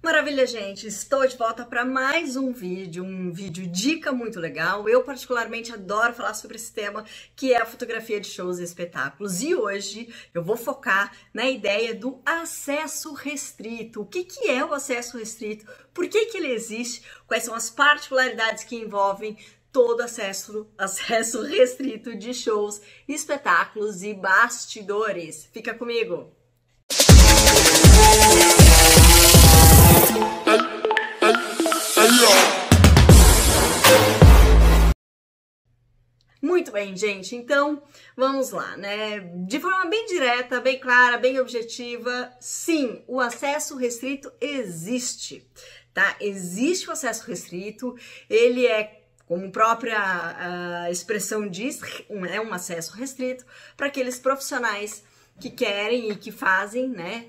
Maravilha, gente! Estou de volta para mais um vídeo dica muito legal. Eu particularmente adoro falar sobre esse tema, que é a fotografia de shows e espetáculos. E hoje eu vou focar na ideia do acesso restrito. O que é o acesso restrito? Por que ele existe? Quais são as particularidades que envolvem todo acesso restrito de shows, espetáculos e bastidores? Fica comigo! Muito bem, gente, então vamos lá, né? De forma bem direta, bem clara, bem objetiva, sim, o acesso restrito existe, tá? Existe o acesso restrito, ele é, como a própria expressão diz, é um acesso restrito para aqueles profissionais que querem e que fazem, né,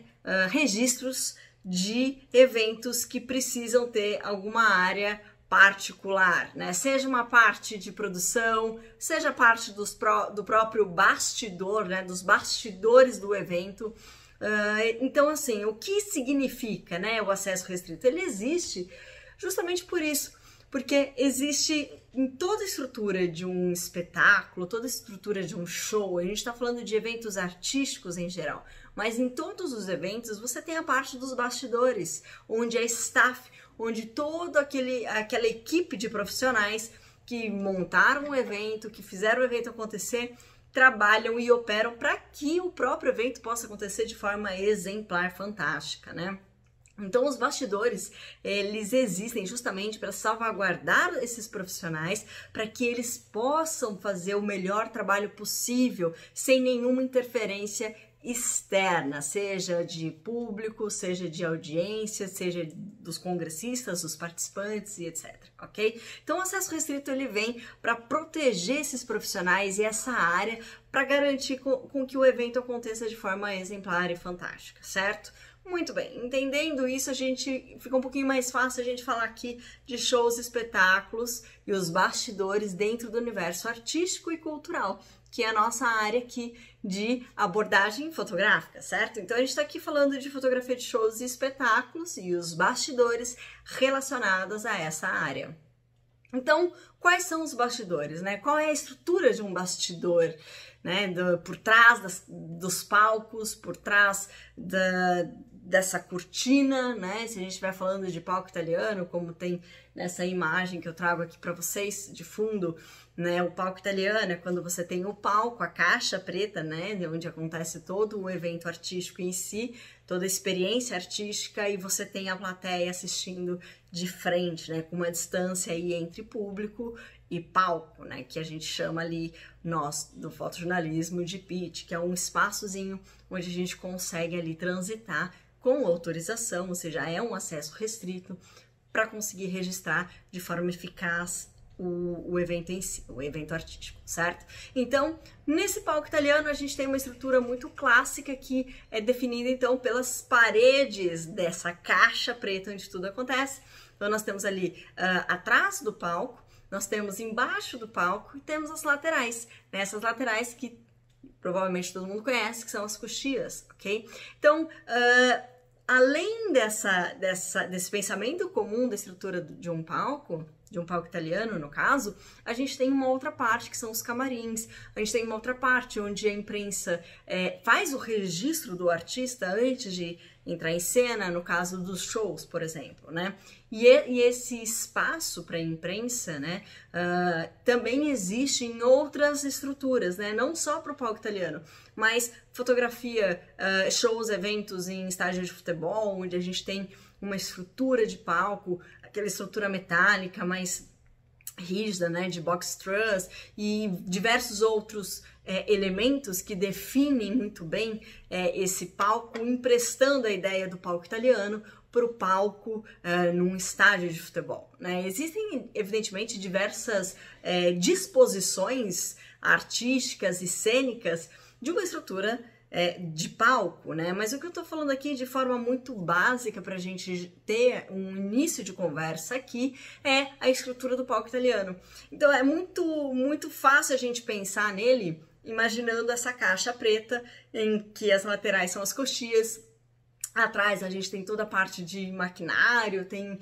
registros de eventos que precisam ter alguma área particular, né? Seja uma parte de produção, seja parte do próprio bastidor, né? Dos bastidores do evento. Então, assim, o que significa, né, o acesso restrito? Ele existe justamente por isso, porque existe em toda a estrutura de um espetáculo, toda a estrutura de um show. A gente está falando de eventos artísticos em geral, mas em todos os eventos você tem a parte dos bastidores, onde é staff, onde toda aquela equipe de profissionais que montaram o evento, que fizeram o evento acontecer, trabalham e operam para que o próprio evento possa acontecer de forma exemplar, fantástica, né? Então, os bastidores, eles existem justamente para salvaguardar esses profissionais, para que eles possam fazer o melhor trabalho possível, sem nenhuma interferência externa, seja de público, seja de audiência, seja dos congressistas, dos participantes e etc, ok? Então, o acesso restrito, ele vem para proteger esses profissionais e essa área para garantir com que o evento aconteça de forma exemplar e fantástica, certo? Muito bem, entendendo isso, fica um pouquinho mais fácil a gente falar aqui de shows, espetáculos e os bastidores dentro do universo artístico e cultural, que é a nossa área aqui de abordagem fotográfica, certo? Então a gente está aqui falando de fotografia de shows e espetáculos e os bastidores relacionados a essa área. Então, quais são os bastidores, né? Qual é a estrutura de um bastidor, né? Por trás dos palcos, por trás dessa cortina, né? Se a gente estiver falando de palco italiano, como tem nessa imagem que eu trago aqui para vocês de fundo, né? O palco italiano é quando você tem o palco, a caixa preta, né? Onde acontece todo o evento artístico em si, toda a experiência artística, e você tem a plateia assistindo de frente, né? Com uma distância aí entre público e palco, né? Que a gente chama ali, nós do fotojornalismo, de pitch, que é um espaçozinho onde a gente consegue ali transitar com autorização, ou seja, é um acesso restrito para conseguir registrar de forma eficaz o evento em si, o evento artístico, certo? Então, nesse palco italiano, a gente tem uma estrutura muito clássica que é definida, então, pelas paredes dessa caixa preta onde tudo acontece. Então, nós temos ali atrás do palco, nós temos embaixo do palco e temos as laterais, né? Essas laterais que provavelmente todo mundo conhece, que são as coxias, ok? Então, além desse pensamento comum da estrutura de um palco italiano, no caso, a gente tem uma outra parte, que são os camarins. A gente tem uma outra parte onde a imprensa faz o registro do artista antes de entrar em cena, no caso dos shows, por exemplo, né? E esse espaço para a imprensa, né, também existe em outras estruturas, né? Não só para o palco italiano, mas fotografia, shows, eventos em estádio de futebol, onde a gente tem uma estrutura de palco, aquela estrutura metálica mais rígida, né, de box truss e diversos outros elementos que definem muito bem esse palco, emprestando a ideia do palco italiano para o palco num estádio de futebol, né? Existem, evidentemente, diversas disposições artísticas e cênicas de uma estrutura de palco, né? Mas o que eu tô falando aqui de forma muito básica para a gente ter um início de conversa aqui é a estrutura do palco italiano. Então é muito fácil a gente pensar nele imaginando essa caixa preta em que as laterais são as coxias Atrás a gente tem toda a parte de maquinário, tem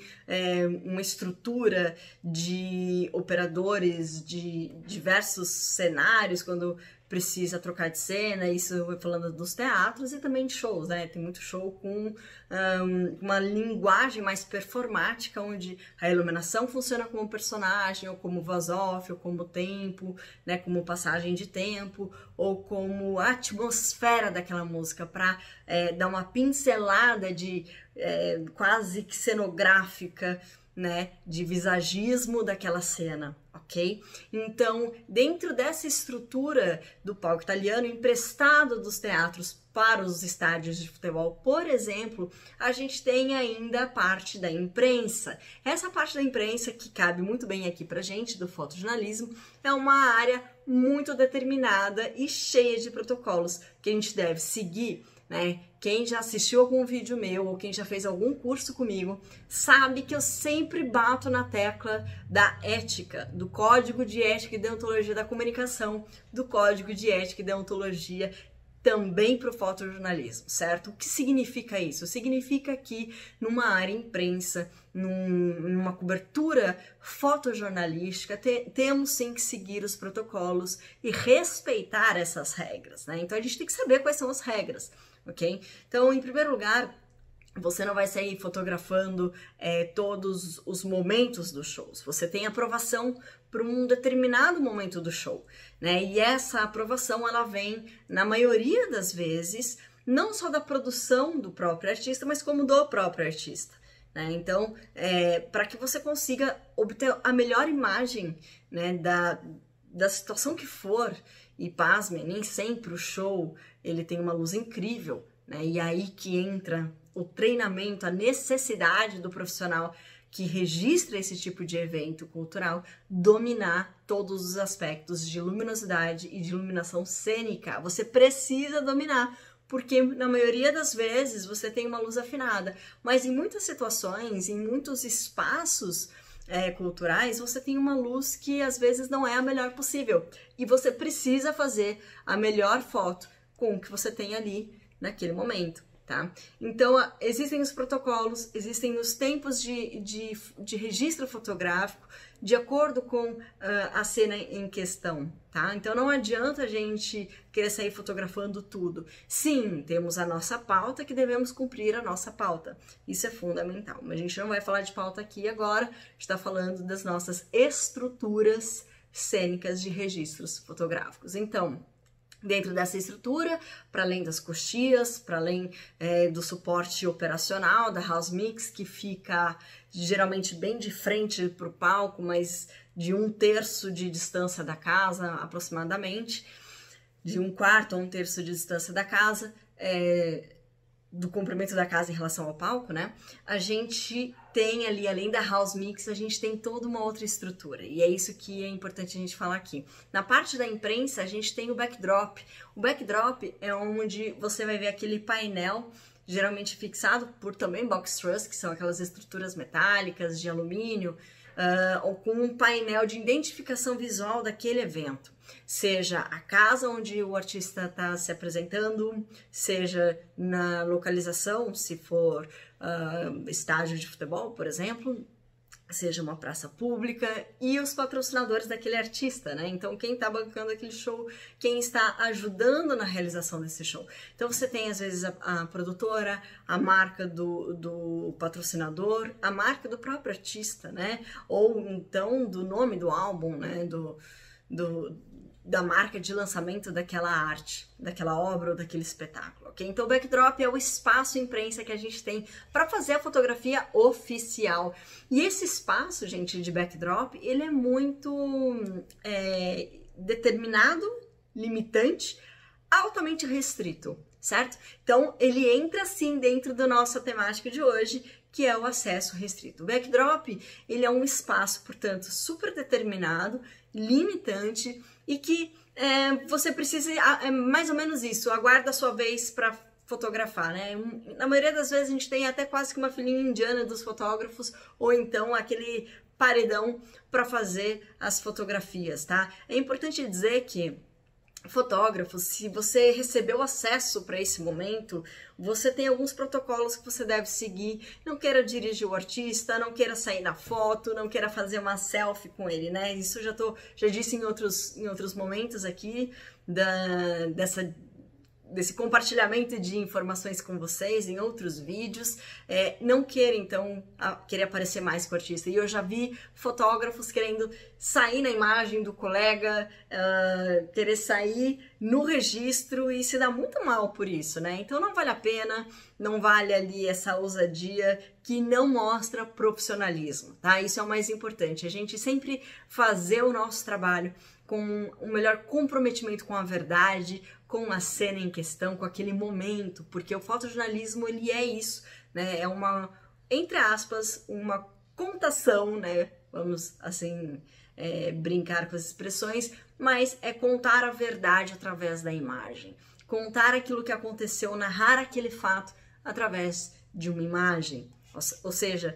uma estrutura de operadores de diversos cenários quando precisa trocar de cena, isso falando dos teatros e também de shows, né? Tem muito show com uma linguagem mais performática, onde a iluminação funciona como personagem, ou como voz off, ou como tempo, né? Como passagem de tempo, ou como a atmosfera daquela música, para dar uma pincelada de quase que cenográfica, né, de visagismo daquela cena, ok? Então, dentro dessa estrutura do palco italiano, emprestado dos teatros para os estádios de futebol, por exemplo, a gente tem ainda a parte da imprensa. Essa parte da imprensa, que cabe muito bem aqui pra gente, do fotojornalismo, é uma área muito determinada e cheia de protocolos que a gente deve seguir, né? Quem já assistiu algum vídeo meu ou quem já fez algum curso comigo sabe que eu sempre bato na tecla da ética, do Código de Ética e Deontologia da Comunicação, do Código de Ética e Deontologia também para o fotojornalismo, certo? O que significa isso? Significa que numa área imprensa, numa cobertura fotojornalística, temos sim que seguir os protocolos e respeitar essas regras, né? Então a gente tem que saber quais são as regras. Ok? Então, em primeiro lugar, você não vai sair fotografando todos os momentos dos shows. Você tem aprovação para um determinado momento do show, né? E essa aprovação, ela vem, na maioria das vezes, não só da produção do próprio artista, mas como do próprio artista, né? Então, para que você consiga obter a melhor imagem, né, da situação que for, e pasmem, nem sempre o show ele tem uma luz incrível, né? E aí que entra o treinamento, a necessidade do profissional que registra esse tipo de evento cultural dominar todos os aspectos de luminosidade e de iluminação cênica. Você precisa dominar, porque na maioria das vezes você tem uma luz afinada, mas em muitas situações, em muitos espaços culturais, você tem uma luz que às vezes não é a melhor possível e você precisa fazer a melhor foto com o que você tem ali naquele momento, tá? Então, existem os protocolos, existem os tempos de registro fotográfico de acordo com a cena em questão, tá? Então, não adianta a gente querer sair fotografando tudo. Sim, temos a nossa pauta que devemos cumprir a nossa pauta. Isso é fundamental. Mas a gente não vai falar de pauta aqui agora, a gente está falando das nossas estruturas cênicas de registros fotográficos. Então, dentro dessa estrutura, para além das coxias, para além do suporte operacional da House Mix, que fica geralmente bem de frente para o palco, mas de 1/3 de distância da casa, aproximadamente, de 1/4 a 1/3 de distância da casa, do comprimento da casa em relação ao palco, né? A gente tem ali, além da House Mix, a gente tem toda uma outra estrutura. E é isso que é importante a gente falar aqui. Na parte da imprensa, a gente tem o backdrop. O backdrop é onde você vai ver aquele painel, geralmente fixado por também box truss, que são aquelas estruturas metálicas de alumínio, ou com um painel de identificação visual daquele evento. Seja a casa onde o artista está se apresentando, seja na localização, se for estádio de futebol, por exemplo, seja uma praça pública, e os patrocinadores daquele artista, né? Então, quem está bancando aquele show, quem está ajudando na realização desse show. Então, você tem, às vezes, a produtora, a marca do patrocinador, a marca do próprio artista, né? Ou, então, do nome do álbum, né? Da marca de lançamento daquela arte, daquela obra ou daquele espetáculo, ok? Então, o backdrop é o espaço imprensa que a gente tem para fazer a fotografia oficial. E esse espaço, gente, de backdrop, ele é muito determinado, limitante, altamente restrito, certo? Então, ele entra, sim, dentro da nossa temática de hoje, que é o acesso restrito. O backdrop, ele é um espaço, portanto, super determinado, limitante, e que você precisa, mais ou menos isso, aguarda a sua vez para fotografar, né? Na maioria das vezes a gente tem até quase que uma filinha indiana dos fotógrafos, ou então aquele paredão para fazer as fotografias, tá? É importante dizer que fotógrafos, se você recebeu acesso para esse momento, você tem alguns protocolos que você deve seguir. Não queira dirigir o artista, não queira sair na foto, não queira fazer uma selfie com ele, né? Isso eu já disse em outros momentos aqui desse compartilhamento de informações com vocês em outros vídeos. Não queira, então, querer aparecer mais com o artista. E eu já vi fotógrafos querendo sair na imagem do colega, querer sair no registro e se dá muito mal por isso, né? Então não vale a pena, não vale ali essa ousadia que não mostra profissionalismo, tá? Isso é o mais importante, a gente sempre fazer o nosso trabalho com o melhor comprometimento com a verdade, com a cena em questão, com aquele momento, porque o fotojornalismo, ele é isso, né? É uma, entre aspas, uma contação, né? Vamos, assim, brincar com as expressões, mas é contar a verdade através da imagem. Contar aquilo que aconteceu, narrar aquele fato através de uma imagem. Ou seja,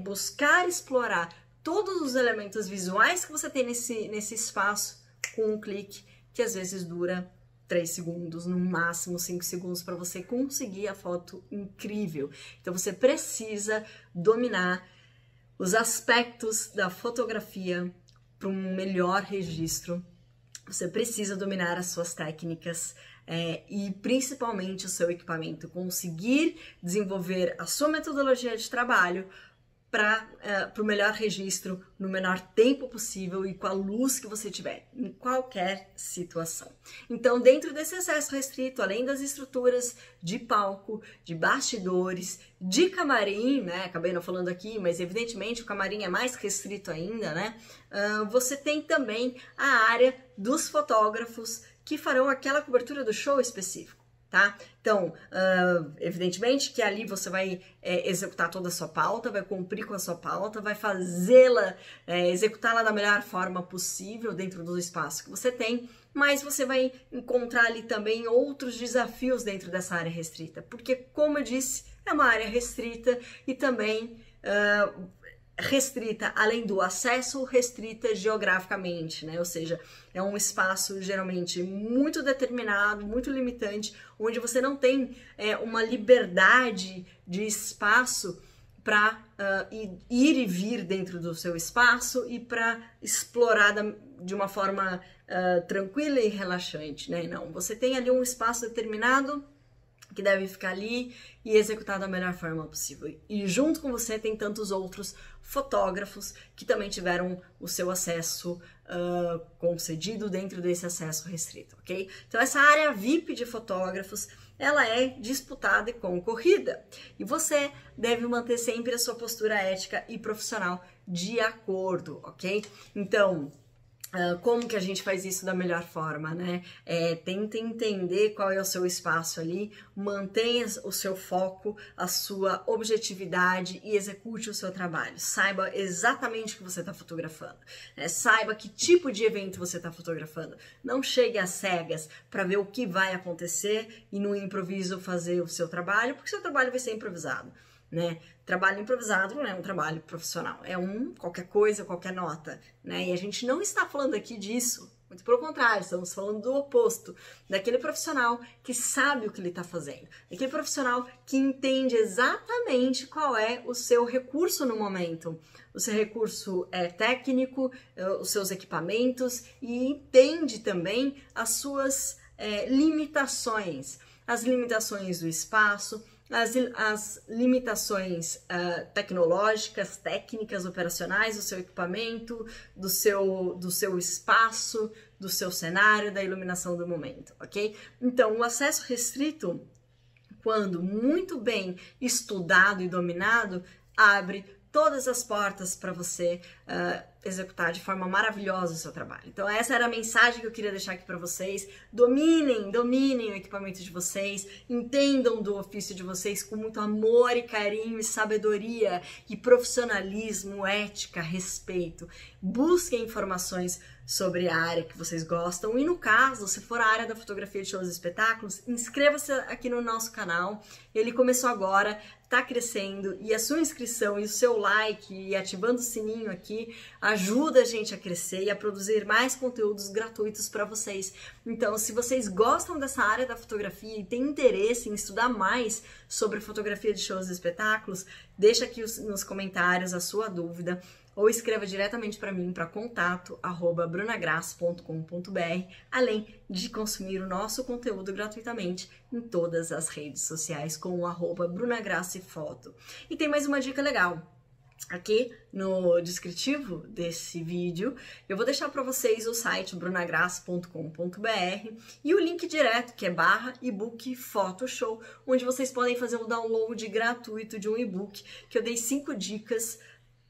buscar explorar todos os elementos visuais que você tem nesse espaço com um clique que às vezes dura 3 segundos, no máximo 5 segundos para você conseguir a foto incrível. Então você precisa dominar os aspectos da fotografia para um melhor registro. Você precisa dominar as suas técnicas e principalmente o seu equipamento, conseguir desenvolver a sua metodologia de trabalho para o melhor registro no menor tempo possível e com a luz que você tiver, em qualquer situação. Então, dentro desse acesso restrito, além das estruturas de palco, de bastidores, de camarim, né? Acabei não falando aqui, mas evidentemente o camarim é mais restrito ainda, né? Você tem também a área dos fotógrafos que farão aquela cobertura do show específico. Tá? Então, evidentemente que ali você vai executar toda a sua pauta, vai cumprir com a sua pauta, vai fazê-la, executá-la da melhor forma possível dentro do espaço que você tem, mas você vai encontrar ali também outros desafios dentro dessa área restrita, porque, como eu disse, é uma área restrita e também restrita, além do acesso, restrita geograficamente, né? Ou seja, é um espaço geralmente muito determinado, muito limitante, onde você não tem uma liberdade de espaço para ir e vir dentro do seu espaço e para explorar de uma forma tranquila e relaxante, né? Não, você tem ali um espaço determinado que deve ficar ali e executar da melhor forma possível. E junto com você tem tantos outros fotógrafos que também tiveram o seu acesso concedido dentro desse acesso restrito, ok? Então essa área VIP de fotógrafos, ela é disputada e concorrida. E você deve manter sempre a sua postura ética e profissional de acordo, ok? Então, como que a gente faz isso da melhor forma, né? Tenta entender qual é o seu espaço ali, mantenha o seu foco, a sua objetividade e execute o seu trabalho. Saiba exatamente o que você está fotografando, né? Saiba que tipo de evento você está fotografando. Não chegue às cegas para ver o que vai acontecer e no improviso fazer o seu trabalho, porque o seu trabalho vai ser improvisado, né? Trabalho improvisado não é um trabalho profissional, é qualquer coisa, qualquer nota, né? E a gente não está falando aqui disso, muito pelo contrário, estamos falando do oposto, daquele profissional que sabe o que ele está fazendo, daquele profissional que entende exatamente qual é o seu recurso no momento. O seu recurso é técnico, os seus equipamentos e entende também as suas limitações, as limitações do espaço, as limitações tecnológicas, técnicas, operacionais do seu equipamento, do seu espaço, do seu cenário, da iluminação do momento, ok? Então, o acesso restrito, quando muito bem estudado e dominado, abre todas as portas para você executar de forma maravilhosa o seu trabalho. Então essa era a mensagem que eu queria deixar aqui para vocês. Dominem o equipamento de vocês, entendam do ofício de vocês com muito amor e carinho e sabedoria e profissionalismo, ética, respeito. Busquem informações sobre a área que vocês gostam e no caso, se for a área da fotografia de shows e espetáculos, inscreva-se aqui no nosso canal. Ele começou agora, está crescendo e a sua inscrição e o seu like e ativando o sininho aqui ajuda a gente a crescer e a produzir mais conteúdos gratuitos para vocês. Então, se vocês gostam dessa área da fotografia e têm interesse em estudar mais sobre fotografia de shows e espetáculos, deixa aqui nos comentários a sua dúvida ou escreva diretamente para mim para contato@brunagrace.com.br, além de consumir o nosso conteúdo gratuitamente em todas as redes sociais com o @brunagracefoto. E tem mais uma dica legal. Aqui no descritivo desse vídeo, eu vou deixar para vocês o site brunagrace.com.br e o link direto, que é /ebook Photoshow, onde vocês podem fazer um download gratuito de um e-book que eu dei 5 dicas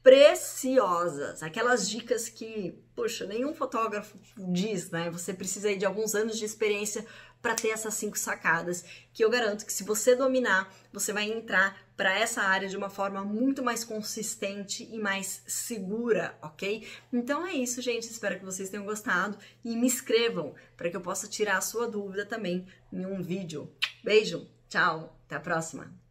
preciosas, aquelas dicas que, poxa, nenhum fotógrafo diz, né? Você precisa aí de alguns anos de experiência para ter essas 5 sacadas, que eu garanto que se você dominar, você vai entrar para essa área de uma forma muito mais consistente e mais segura, ok? Então é isso, gente, espero que vocês tenham gostado e me inscrevam para que eu possa tirar a sua dúvida também em um vídeo. Beijo, tchau, até a próxima!